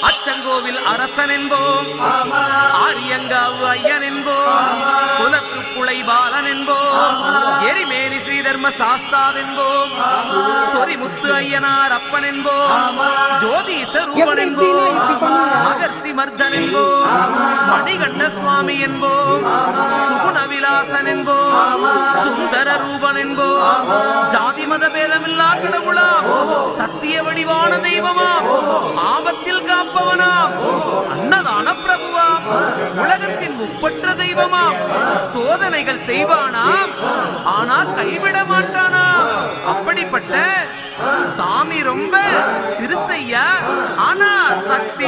அச்சங்கோவில் அரசன் என்போம், ஆரியங்காவு ஐயன் என்போம், குலத்து புலை பாலன் என்போம், எரிமேலி ஸ்ரீதர்ம சாஸ்தாவென்போம், சொரிமுத்து ஐயனார் அப்பன் என்போம், ஜோதிச ரூபன் என்போம், மகர்ஷி மர்தன் என்போம், மணிகண்ட சுவாமி என்போம், சுகுண விலாசன் என்போம், சுந்தர ரூபன் என்போம், ஜாதி மத பேதமில்லா கடவுளாம், சத்திய வடிவான தெய்வமாம், ஆபத்தில் காப்பவனாம், அன்னதான பிரபுவாம், உலகத்தின் முப்பற்ற தெய்வமாம், சோதனைகள் செய்வானாம் ஆனால் கைவிட மாட்டானாம். அப்படிப்பட்ட சாமி ரொம்ப சிறுசையா, ஆனா சக்தி